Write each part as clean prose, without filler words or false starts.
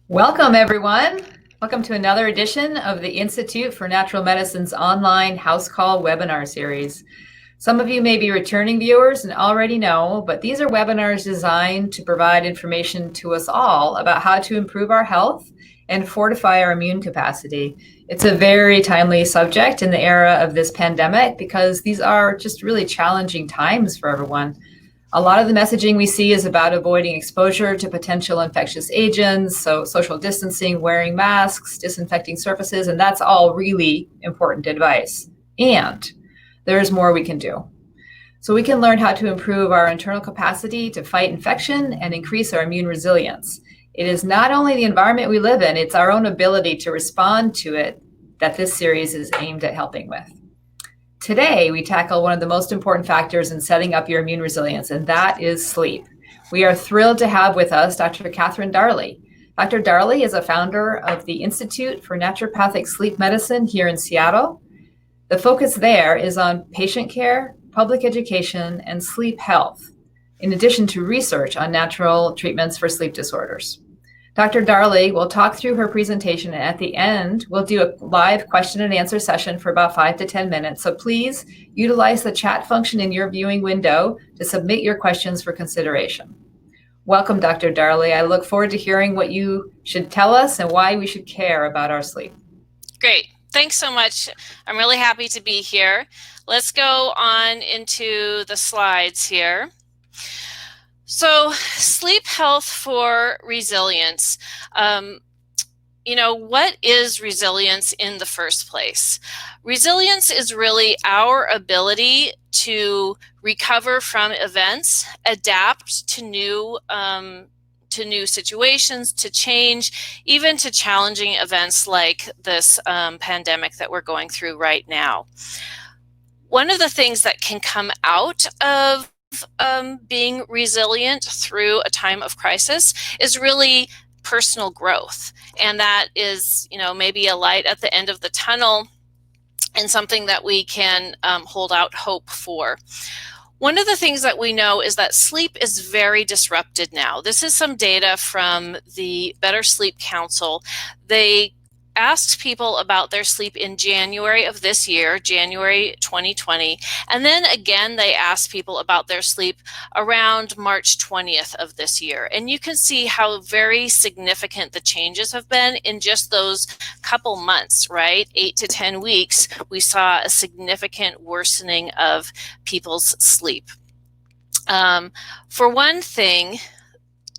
Welcome, everyone. Welcome to another edition of the Institute for Natural Medicine's online house call webinar series. Some of you may be returning viewers and already know, but these are webinars designed to provide information to us all about how to improve our health and fortify our immune capacity. It's a very timely subject in the era of this pandemic because these are just really challenging times for everyone. A lot of the messaging we see is about avoiding exposure to potential infectious agents, so social distancing, wearing masks, disinfecting surfaces, and that's all really important advice. And there's more we can do. So we can learn how to improve our internal capacity to fight infection and increase our immune resilience. It is not only the environment we live in, it's our own ability to respond to it that this series is aimed at helping with. Today, we tackle one of the most important factors in setting up your immune resilience, and that is sleep. We are thrilled to have with us Dr. Catherine Darley. Dr. Darley is a founder of the Institute for Naturopathic Sleep Medicine here in Seattle. The focus there is on patient care, public education, and sleep health, in addition to research on natural treatments for sleep disorders. Dr. Darley will talk through her presentation, and at the end, we'll do a live question and answer session for about 5 to 10 minutes. So please utilize the chat function in your viewing window to submit your questions for consideration. Welcome, Dr. Darley. I look forward to hearing what you should tell us and why we should care about our sleep. Great. Thanks so much. I'm really happy to be here. Let's go on into the slides here. So sleep health for resilience. What is resilience in the first place? Resilience is really our ability to recover from events, adapt to new situations, to change, even to challenging events like this pandemic that we're going through right now. One of the things that can come out of being resilient through a time of crisis is really personal growth. And that is, maybe a light at the end of the tunnel and something that we can hold out hope for. One of the things that we know is that sleep is very disrupted now. This is some data from the Better Sleep Council. They asked people about their sleep in January of this year, January 2020, and then again they asked people about their sleep around March 20th of this year. And you can see how very significant the changes have been in just those couple months, right? 8 to 10 weeks, we saw a significant worsening of people's sleep. For one thing,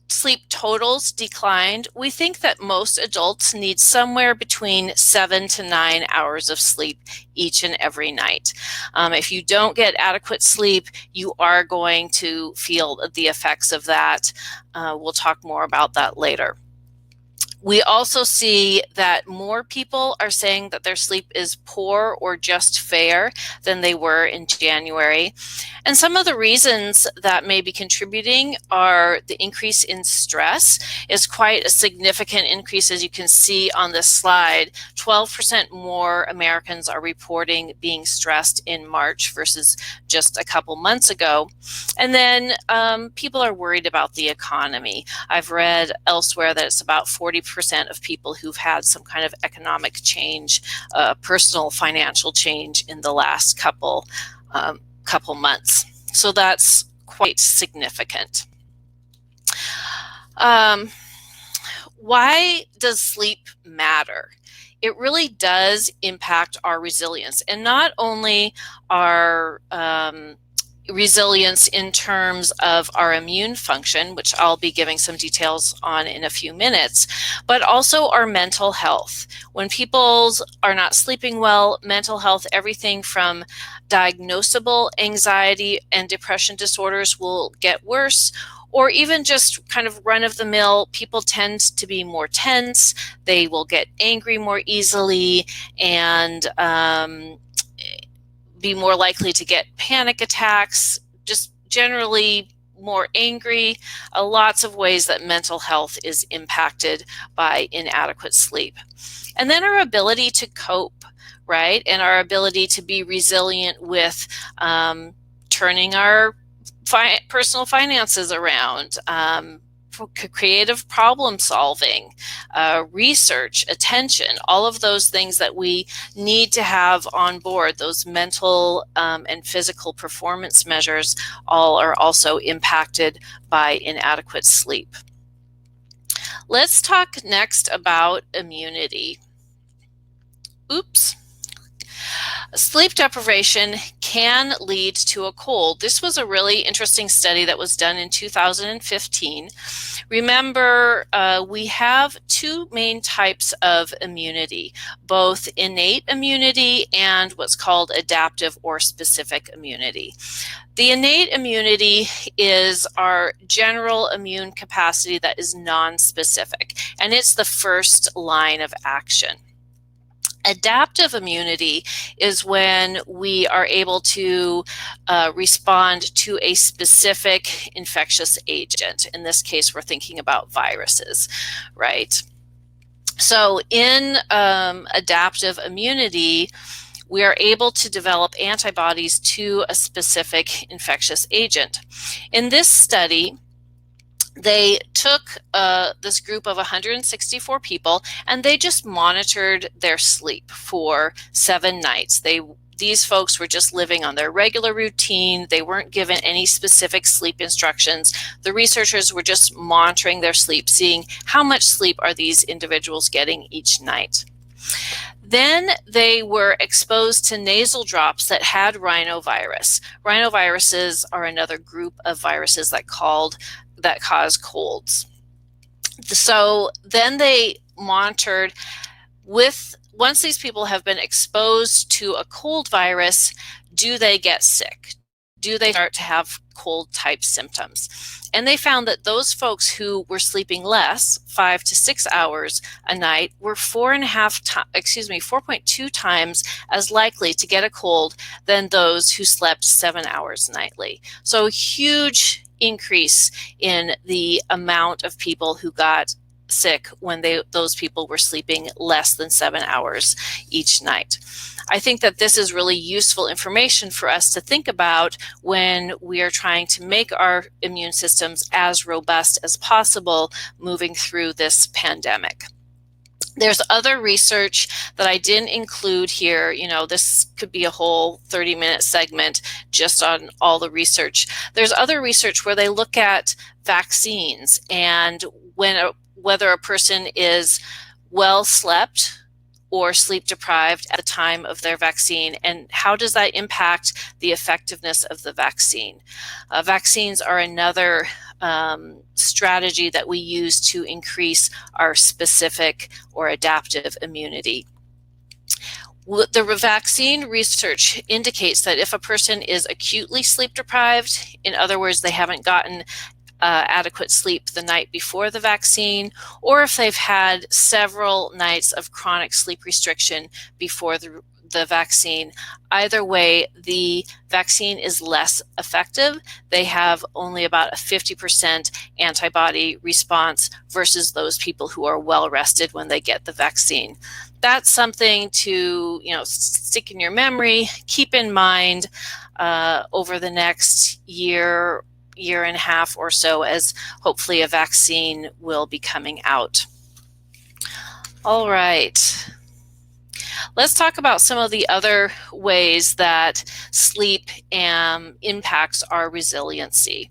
sleep totals declined. We think that most adults need somewhere between 7 to 9 hours of sleep each and every night. If you don't get adequate sleep, you are going to feel the effects of that. We'll talk more about that later. We also see that more people are saying that their sleep is poor or just fair than they were in January. And some of the reasons that may be contributing are the increase in stress is quite a significant increase, as you can see on this slide. 12% more Americans are reporting being stressed in March versus just a couple months ago. And then people are worried about the economy. I've read elsewhere that it's about 40% of people who've had some kind of economic change, personal financial change in the last couple months. So that's quite significant. Why does sleep matter? It really does impact our resilience, and not only our resilience in terms of our immune function, which I'll be giving some details on in a few minutes, but also our mental health. When people are not sleeping well, mental health, everything from diagnosable anxiety and depression disorders will get worse, or even just kind of run-of-the-mill, people tend to be more tense, they will get angry more easily, and be more likely to get panic attacks, just generally more angry. Lots of ways that mental health is impacted by inadequate sleep. And then our ability to cope, right? And our ability to be resilient with turning our personal finances around, creative problem solving, research, attention, all of those things that we need to have on board, those mental and physical performance measures, all are also impacted by inadequate sleep. Let's talk next about immunity. Oops. Sleep deprivation can lead to a cold. This was a really interesting study that was done in 2015. Remember, we have two main types of immunity, both innate immunity and what's called adaptive or specific immunity. The innate immunity is our general immune capacity that is non-specific, and it's the first line of action. Adaptive immunity is when we are able to respond to a specific infectious agent. In this case, we're thinking about viruses, right? So in adaptive immunity, we are able to develop antibodies to a specific infectious agent. In this study, they took this group of 164 people and they just monitored their sleep for 7 nights. These folks were just living on their regular routine. They weren't given any specific sleep instructions. The researchers were just monitoring their sleep, seeing how much sleep are these individuals getting each night. Then they were exposed to nasal drops that had rhinovirus. Rhinoviruses are another group of viruses that cause colds. So then they monitored once these people have been exposed to a cold virus, do they get sick? Do they start to have cold type symptoms? And they found that those folks who were sleeping less, 5 to 6 hours a night, were 4.2 times as likely to get a cold than those who slept 7 hours nightly. So huge increase in the amount of people who got sick when those people were sleeping less than 7 hours each night. I think that this is really useful information for us to think about when we are trying to make our immune systems as robust as possible moving through this pandemic. There's other research that I didn't include here. This could be a whole 30-minute segment just on all the research. There's other research where they look at vaccines and whether a person is well slept or sleep deprived at the time of their vaccine, and how does that impact the effectiveness of the vaccine. Vaccines are another strategy that we use to increase our specific or adaptive immunity. The vaccine research indicates that if a person is acutely sleep deprived, in other words, they haven't gotten adequate sleep the night before the vaccine, or if they've had several nights of chronic sleep restriction before the vaccine, either way, the vaccine is less effective. They have only about a 50% antibody response versus those people who are well rested when they get the vaccine. That's something to stick in your memory, keep in mind over the next year and a half or so, as hopefully a vaccine will be coming out. All right. Let's talk about some of the other ways that sleep impacts our resiliency.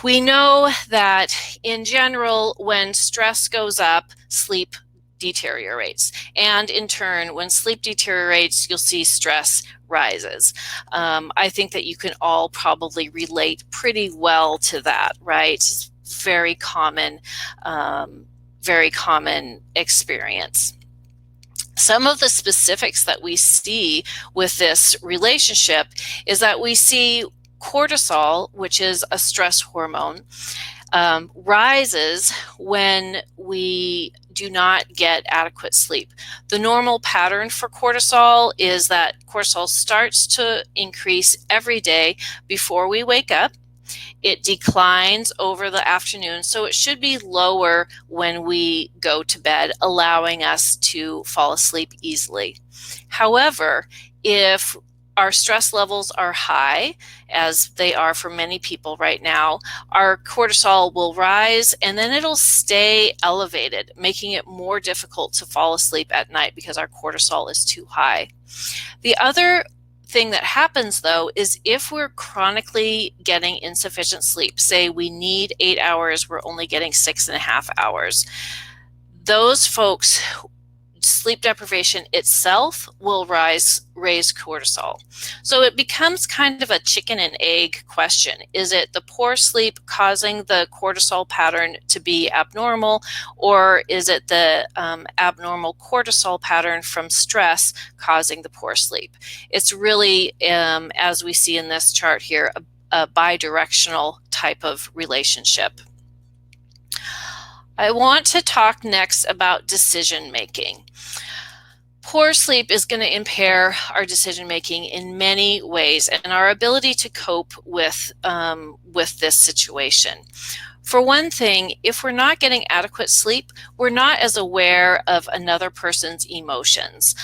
We know that in general, when stress goes up, sleep deteriorates. And in turn, when sleep deteriorates, you'll see stress rises. I think that you can all probably relate pretty well to that, right? It's very common experience. Some of the specifics that we see with this relationship is that we see cortisol, which is a stress hormone, rises when we do not get adequate sleep. The normal pattern for cortisol is that cortisol starts to increase every day before we wake up. It declines over the afternoon, so it should be lower when we go to bed, allowing us to fall asleep easily. However, if our stress levels are high, as they are for many people right now, our cortisol will rise and then it'll stay elevated, making it more difficult to fall asleep at night because our cortisol is too high. The other thing that happens, though, is if we're chronically getting insufficient sleep, say we need 8 hours, we're only getting 6.5 hours, those folks, sleep deprivation itself will raise cortisol. So it becomes kind of a chicken and egg question. Is it the poor sleep causing the cortisol pattern to be abnormal, or is it the abnormal cortisol pattern from stress causing the poor sleep? It's really, as we see in this chart here, a bidirectional type of relationship. I want to talk next about decision making. Poor sleep is going to impair our decision making in many ways and our ability to cope with this situation. For one thing, if we're not getting adequate sleep, we're not as aware of another person's emotions.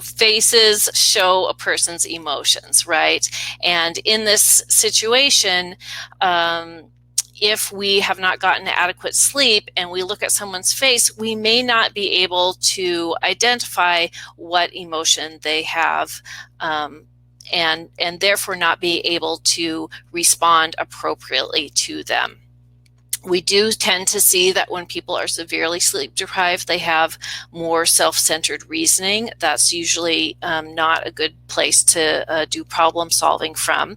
Faces show a person's emotions, right? And in this situation, if we have not gotten adequate sleep and we look at someone's face, we may not be able to identify what emotion they have, and therefore not be able to respond appropriately to them. We do tend to see that when people are severely sleep deprived, they have more self-centered reasoning. That's usually not a good place to do problem solving from.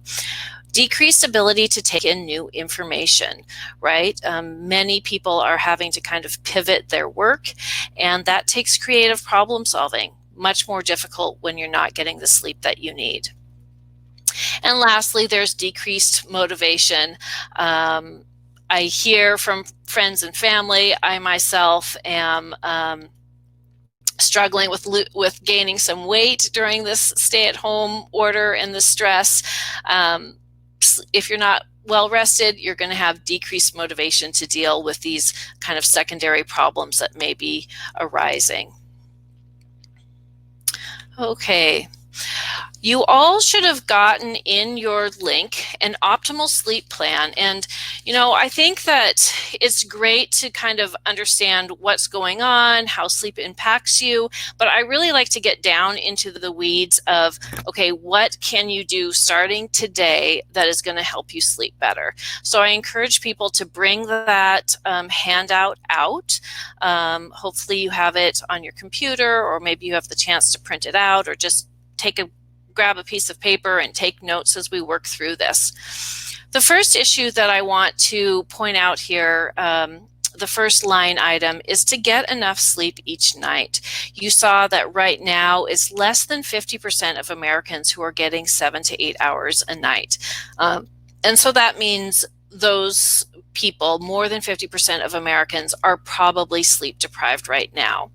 Decreased ability to take in new information, right? Many people are having to kind of pivot their work, and that takes creative problem solving. Much more difficult when you're not getting the sleep that you need. And lastly, there's decreased motivation. I hear from friends and family, I myself am struggling with gaining some weight during this stay-at-home order and the stress. If you're not well rested, you're going to have decreased motivation to deal with these kind of secondary problems that may be arising. Okay. You all should have gotten in your link an optimal sleep plan. And, I think that it's great to kind of understand what's going on, how sleep impacts you. But I really like to get down into the weeds of, okay, what can you do starting today that is going to help you sleep better? So I encourage people to bring that handout out. Hopefully you have it on your computer, or maybe you have the chance to print it out, or just grab a piece of paper and take notes as we work through this. The first issue that I want to point out here, the first line item, is to get enough sleep each night. You saw that right now it's less than 50% of Americans who are getting 7 to 8 hours a night. And so that means those people, more than 50% of Americans, are probably sleep deprived right now.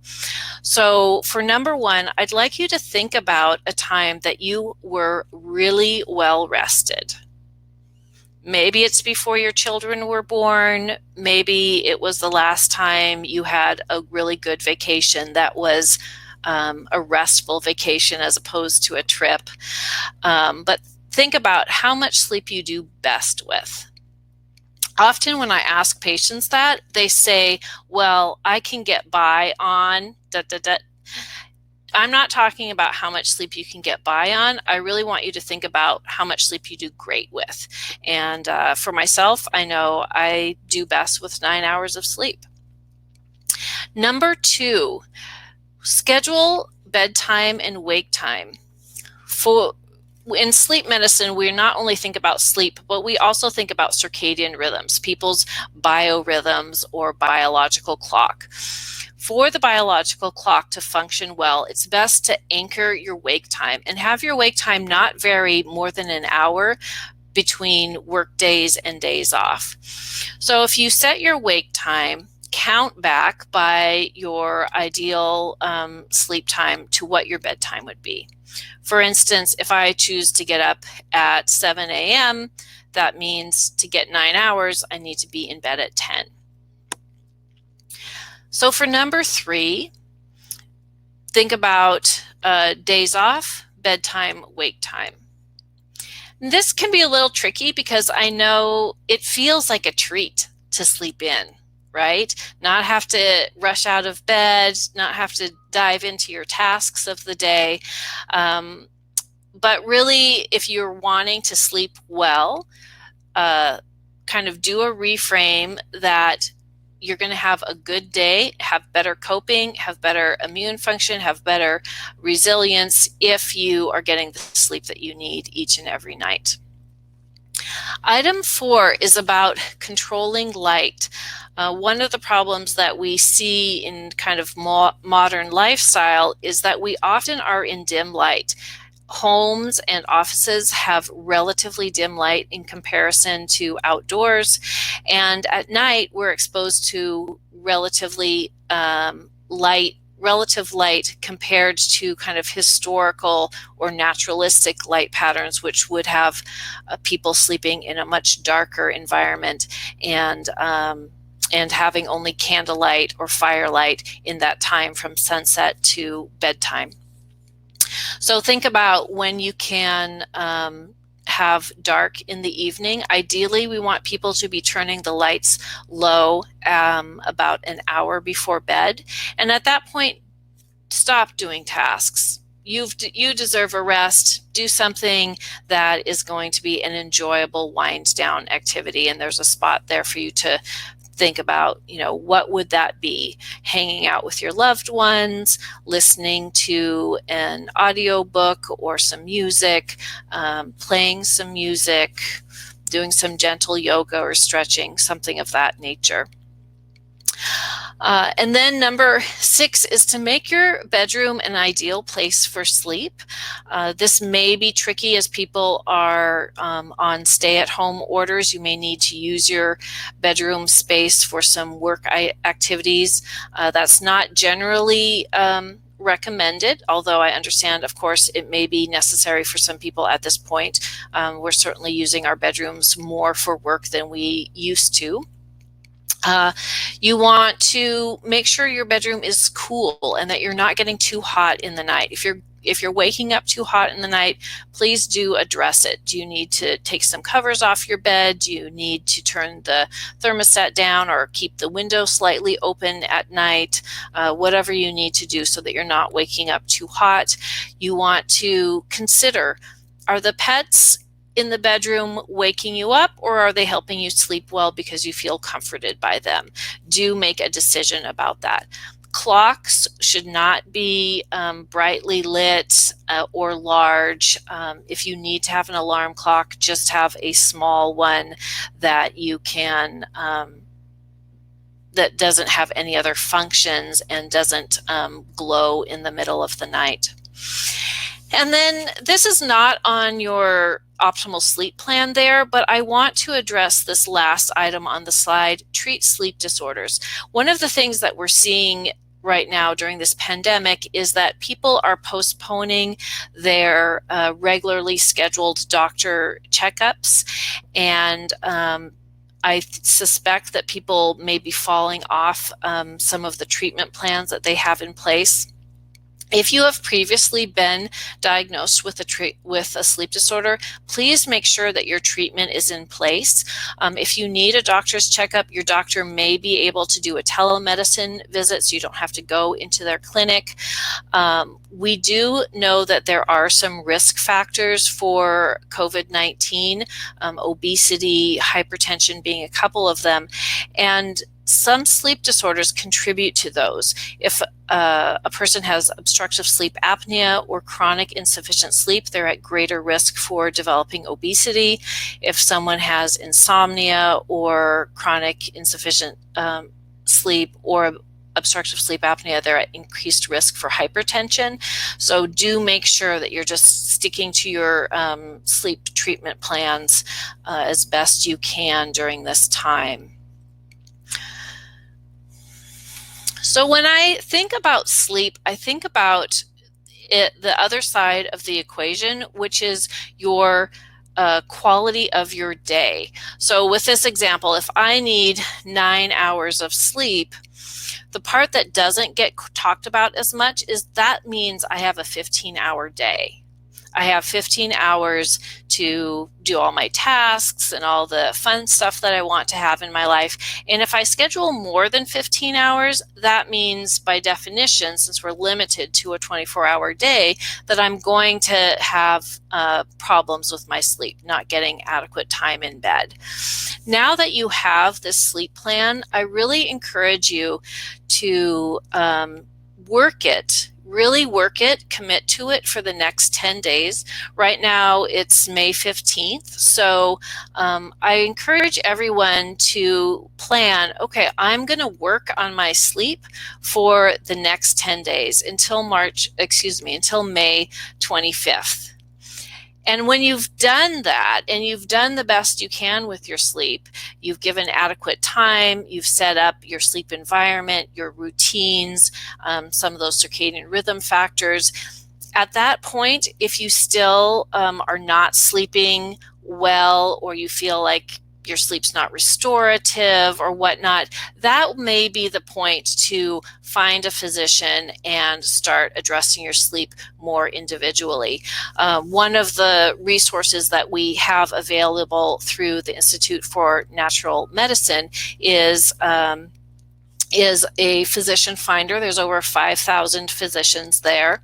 So for number one, I'd like you to think about a time that you were really well rested. Maybe it's before your children were born. Maybe it was the last time you had a really good vacation that was a restful vacation as opposed to a trip. But think about how much sleep you do best with. Often when I ask patients that, they say, well, I can get by on da, da, da. I'm not talking about how much sleep you can get by on. I really want you to think about how much sleep you do great with. And for myself, I know I do best with 9 hours of sleep. Number two, schedule bedtime and wake time. In sleep medicine, we not only think about sleep, but we also think about circadian rhythms, people's biorhythms or biological clock. For the biological clock to function well, it's best to anchor your wake time and have your wake time not vary more than an hour between work days and days off. So if you set your wake time, count back by your ideal sleep time to what your bedtime would be. For instance, if I choose to get up at 7 a.m., that means to get 9 hours, I need to be in bed at 10. So for number three, think about days off bedtime, wake time. This can be a little tricky because I know it feels like a treat to sleep in, right? Not have to rush out of bed, not have to dive into your tasks of the day. But really, if you're wanting to sleep well, kind of do a reframe that you're going to have a good day, have better coping, have better immune function, have better resilience if you are getting the sleep that you need each and every night. Item 4 is about controlling light. One of the problems that we see in kind of modern lifestyle is that we often are in dim light. Homes and offices have relatively dim light in comparison to outdoors, and at night we're exposed to relatively relative light compared to kind of historical or naturalistic light patterns, which would have people sleeping in a much darker environment and having only candlelight or firelight in that time from sunset to bedtime. So think about when you can have dark in the evening. Ideally, we want people to be turning the lights low about an hour before bed. And at that point, stop doing tasks. You deserve a rest. Do something that is going to be an enjoyable wind down activity. And there's a spot there for you to think about, what would that be? Hanging out with your loved ones, listening to an audiobook or some music, playing some music, doing some gentle yoga or stretching, something of that nature. And then number 6 is to make your bedroom an ideal place for sleep. This may be tricky as people are on stay-at-home orders. You may need to use your bedroom space for some work activities. That's not generally recommended, although I understand, of course, it may be necessary for some people at this point. We're certainly using our bedrooms more for work than we used to. You want to make sure your bedroom is cool and that you're not getting too hot in the night. If you're waking up too hot in the night, please do address it. Do you need to take some covers off your bed? Do you need to turn the thermostat down or keep the window slightly open at night? Whatever you need to do so that you're not waking up too hot. You want to consider, are the pets in the bedroom waking you up, or are they helping you sleep well because you feel comforted by them? Do make a decision about that. Clocks should not be brightly lit or large. If you need to have an alarm clock, just have a small one that you can that doesn't have any other functions and doesn't glow in the middle of the night. And then this is not on your optimal sleep plan there, but I want to address this last item on the slide, treat sleep disorders. One of the things that we're seeing right now during this pandemic is that people are postponing their regularly scheduled doctor checkups, and I suspect that people may be falling off some of the treatment plans that they have in place. If you have previously been diagnosed with a sleep disorder, please make sure that your treatment is in place. If you need a doctor's checkup, your doctor may be able to do a telemedicine visit so you don't have to go into their clinic. We do know that there are some risk factors for COVID-19, obesity, hypertension being a couple of them, and some sleep disorders contribute to those. If a person has obstructive sleep apnea or chronic insufficient sleep, they're at greater risk for developing obesity. If someone has insomnia or chronic insufficient sleep or obstructive sleep apnea, they're at increased risk for hypertension. So do make sure that you're just sticking to your sleep treatment plans as best you can during this time. So when I think about sleep, I think about the other side of the equation, which is your quality of your day. So with this example, if I need 9 hours of sleep, the part that doesn't get talked about as much is that means I have a 15-hour day. I have 15 hours to do all my tasks and all the fun stuff that I want to have in my life. And if I schedule more than 15 hours, that means by definition, since we're limited to a 24-hour day, that I'm going to have problems with my sleep, not getting adequate time in bed. Now that you have this sleep plan, I really encourage you to really work it, commit to it for the next 10 days. Right now it's May 15th. So I encourage everyone to plan, okay, I'm going to work on my sleep for the next 10 days until May 25th. And when you've done that and you've done the best you can with your sleep, you've given adequate time, you've set up your sleep environment, your routines, some of those circadian rhythm factors. At that point, if you still are not sleeping well, or you feel like your sleep's not restorative or whatnot, that may be the point to find a physician and start addressing your sleep more individually. One of the resources that we have available through the Institute for Natural Medicine is a physician finder. There's over 5,000 physicians there,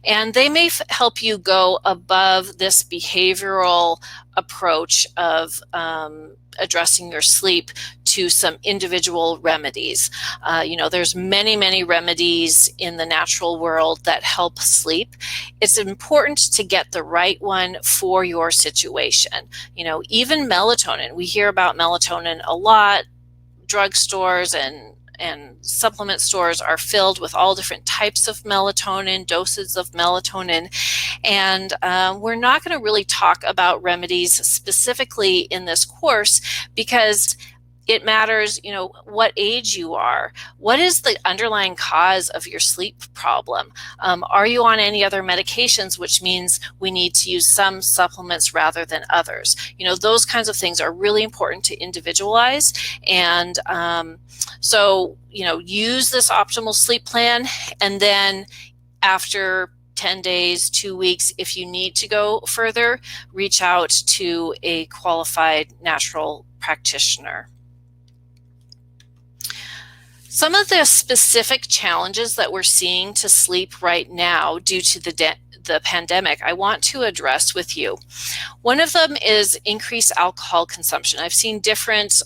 and they may help you go above this behavioral approach of addressing your sleep to some individual remedies. There's many remedies in the natural world that help sleep. It's important to get the right one for your situation. Even melatonin, we hear about melatonin a lot. Drugstores and supplement stores are filled with all different types of melatonin, doses of melatonin, and we're not going to really talk about remedies specifically in this course because it matters, what age you are. What is the underlying cause of your sleep problem? Are you on any other medications, which means we need to use some supplements rather than others? Those kinds of things are really important to individualize. And use this optimal sleep plan. And then after 10 days, 2 weeks, if you need to go further, reach out to a qualified natural practitioner. Some of the specific challenges that we're seeing to sleep right now due to the pandemic, I want to address with you. One of them is increased alcohol consumption. I've seen different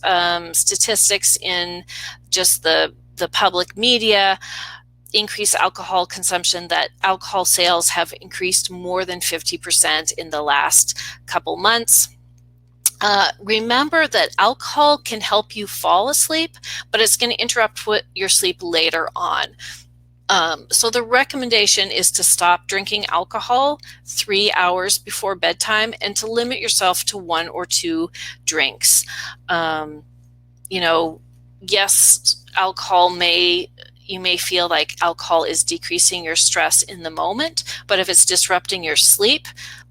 statistics in just the public media, increased alcohol consumption, that alcohol sales have increased more than 50% in the last couple months. Remember that alcohol can help you fall asleep, but it's going to interrupt your sleep later on. So the recommendation is to stop drinking alcohol 3 hours before bedtime and to limit yourself to 1 or 2 drinks. Yes, you may feel like alcohol is decreasing your stress in the moment, but if it's disrupting your sleep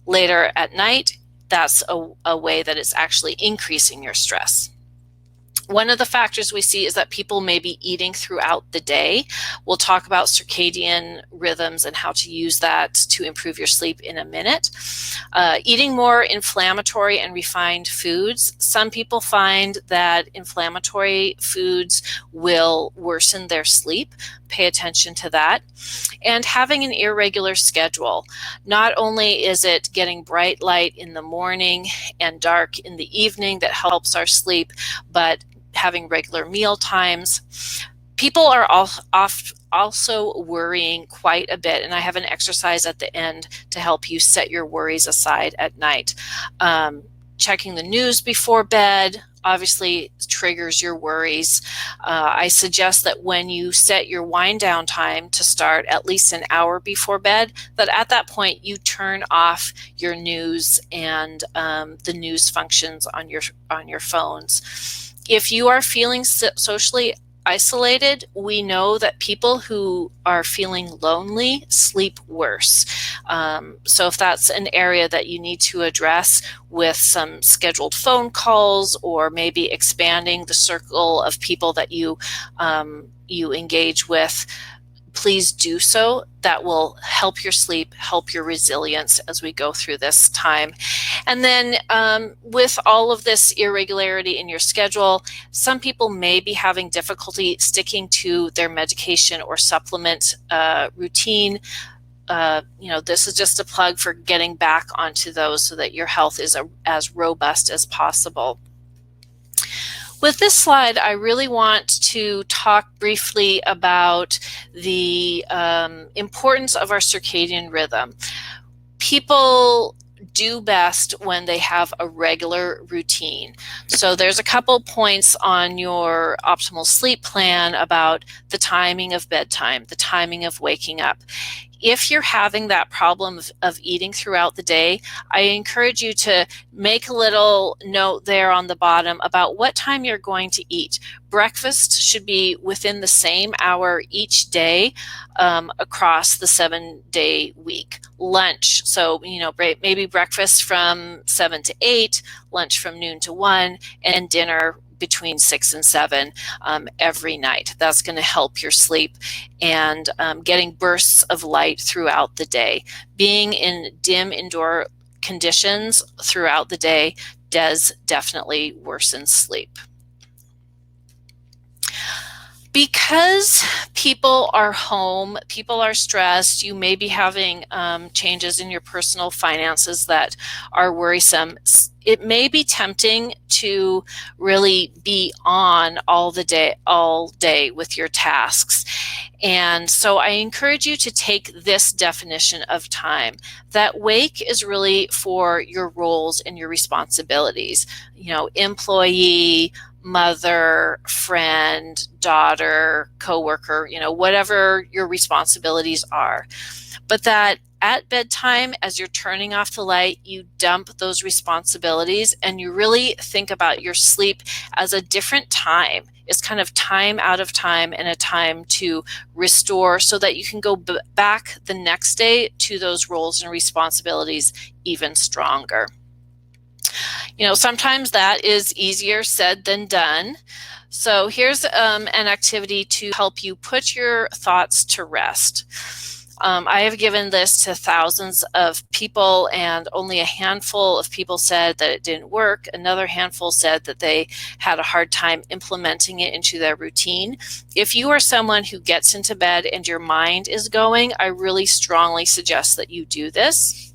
later at night, that's a way that it's actually increasing your stress. One of the factors we see is that people may be eating throughout the day. We'll talk about circadian rhythms and how to use that to improve your sleep in a minute. Eating more inflammatory and refined foods. Some people find that inflammatory foods will worsen their sleep. Pay attention to that. And having an irregular schedule. Not only is it getting bright light in the morning and dark in the evening that helps our sleep, but having regular meal times. People are also worrying quite a bit, and I have an exercise at the end to help you set your worries aside at night. Checking the news before bed obviously triggers your worries. I suggest that when you set your wind down time to start at least an hour before bed, that at that point you turn off your news and the news functions on your phones. If you are feeling socially isolated, we know that people who are feeling lonely sleep worse. So if that's an area that you need to address with some scheduled phone calls, or maybe expanding the circle of people that you engage with, please do so. That will help your sleep, help your resilience as we go through this time. And then with all of this irregularity in your schedule, some people may be having difficulty sticking to their medication or supplement routine. This is just a plug for getting back onto those so that your health is as robust as possible. With this slide, I really want to talk briefly about the importance of our circadian rhythm. People do best when they have a regular routine. So there's a couple points on your optimal sleep plan about the timing of bedtime, the timing of waking up. If you're having that problem of eating throughout the day, I encourage you to make a little note there on the bottom about what time you're going to eat. Breakfast should be within the same hour each day across the 7-day week. Lunch, so maybe breakfast from 7 to 8, lunch from noon to 1, and dinner between 6 and 7 every night. That's going to help your sleep, and getting bursts of light throughout the day. Being in dim indoor conditions throughout the day does definitely worsen sleep. Because people are home, people are stressed, you may be having changes in your personal finances that are worrisome. It may be tempting to really be on all day with your tasks. And so I encourage you to take this definition of time. That wake is really for your roles and your responsibilities. Employee, mother, friend, daughter, coworker, whatever your responsibilities are. But that at bedtime, as you're turning off the light, you dump those responsibilities and you really think about your sleep as a different time. It's kind of time out of time and a time to restore so that you can go back the next day to those roles and responsibilities even stronger. Sometimes that is easier said than done. So here's an activity to help you put your thoughts to rest. I have given this to thousands of people, and only a handful of people said that it didn't work. Another handful said that they had a hard time implementing it into their routine. If you are someone who gets into bed and your mind is going, I really strongly suggest that you do this.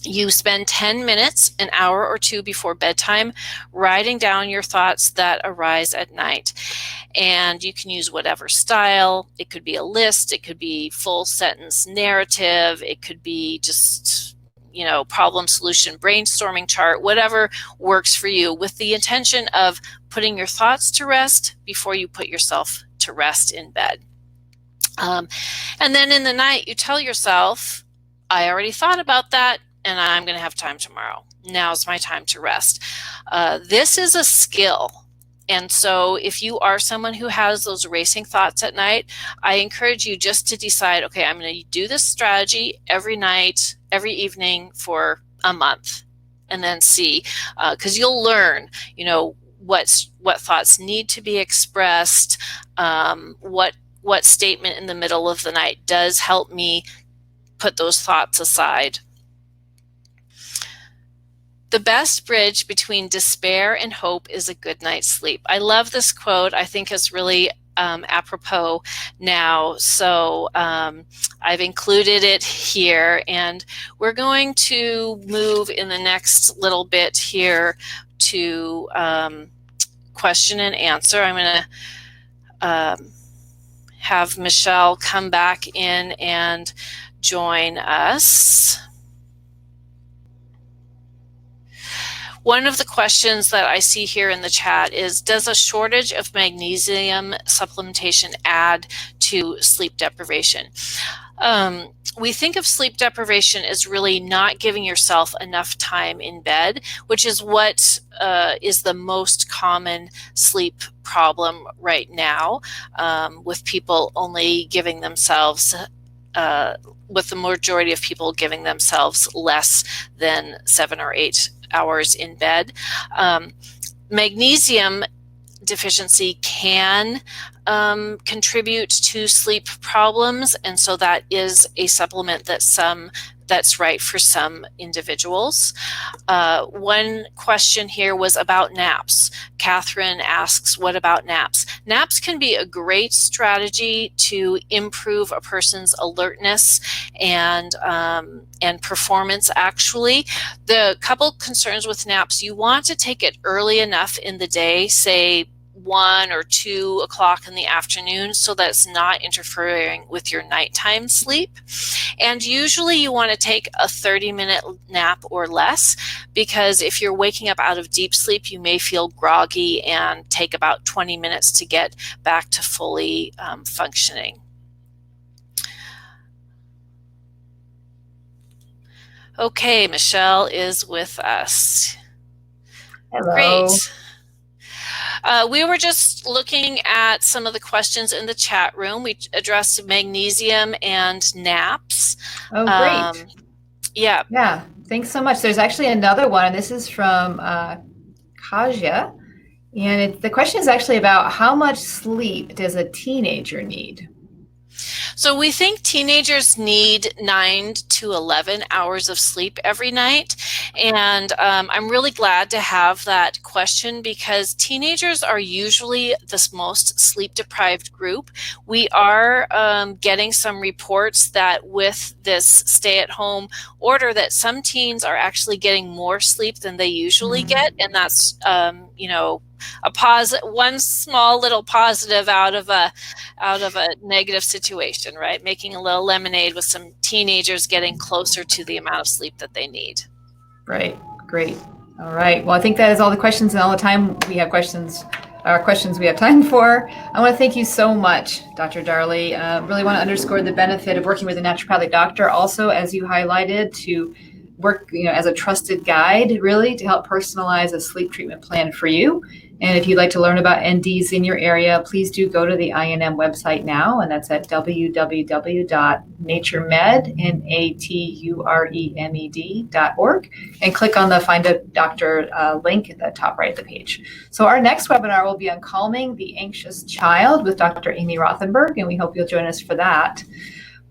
You spend 10 minutes, an hour or two before bedtime, writing down your thoughts that arise at night. And you can use whatever style. It could be a list, it could be full sentence narrative, it could be just, problem solution brainstorming chart, whatever works for you, with the intention of putting your thoughts to rest before you put yourself to rest in bed. And then in the night, you tell yourself, I already thought about that, and I'm going to have time tomorrow. Now's my time to rest. This is a skill. And so if you are someone who has those racing thoughts at night, I encourage you just to decide, okay, I'm going to do this strategy every night, every evening for a month, and then see, because you'll learn, what thoughts need to be expressed, what statement in the middle of the night does help me put those thoughts aside. The best bridge between despair and hope is a good night's sleep. I love this quote. I think it's really apropos now. So I've included it here, and we're going to move in the next little bit here to question and answer. I'm going to have Michelle come back in and join us. One of the questions that I see here in the chat is, does a shortage of magnesium supplementation add to sleep deprivation? We think of sleep deprivation as really not giving yourself enough time in bed, which is what is the most common sleep problem right now, with people only giving themselves with the majority of people giving themselves less than 7 or 8 hours in bed. Magnesium deficiency can contribute to sleep problems, and so that is a supplement that's right for some individuals. One question here was about naps. Catherine asks, what about naps? Naps can be a great strategy to improve a person's alertness and performance, actually. The couple concerns with naps, you want to take it early enough in the day, say 1 or 2 o'clock in the afternoon, so that it's not interfering with your nighttime sleep. And usually you want to take a 30-minute nap or less, because if you're waking up out of deep sleep, you may feel groggy and take about 20 minutes to get back to fully functioning. Okay, Michelle is with us. Hello. Great. We were just looking at some of the questions in the chat room. We addressed magnesium and naps. Oh, great. Yeah. Yeah, thanks so much. There's actually another one, and this is from Kaja. And the question is actually about how much sleep does a teenager need? So we think teenagers need 9 to 11 hours of sleep every night. And I'm really glad to have that question, because teenagers are usually the most sleep deprived group. We are getting some reports that with this stay-at-home order, that some teens are actually getting more sleep than they usually get. And that's, you know, one small little positive out of a negative situation, right? Making a little lemonade with some teenagers getting closer to the amount of sleep that they need. Right. Great. All right. Well, I think that is all the questions and all the time we have questions we have time for. I want to thank you so much, Dr. Darley. Really want to underscore the benefit of working with a naturopathic doctor. Also, as you highlighted, to work, as a trusted guide, really, to help personalize a sleep treatment plan for you. And if you'd like to learn about NDs in your area, please do go to the INM website now, and that's at www.naturemed.org, and click on the Find a Doctor link at the top right of the page. So our next webinar will be on Calming the Anxious Child with Dr. Amy Rothenberg, and we hope you'll join us for that.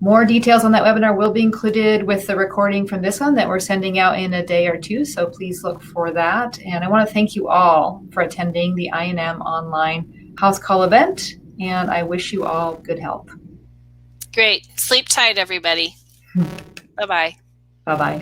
More details on that webinar will be included with the recording from this one that we're sending out in a day or two, so please look for that. And I want to thank you all for attending the INM online house call event, and I wish you all good health. Great. Sleep tight, everybody. Bye-bye. Bye-bye.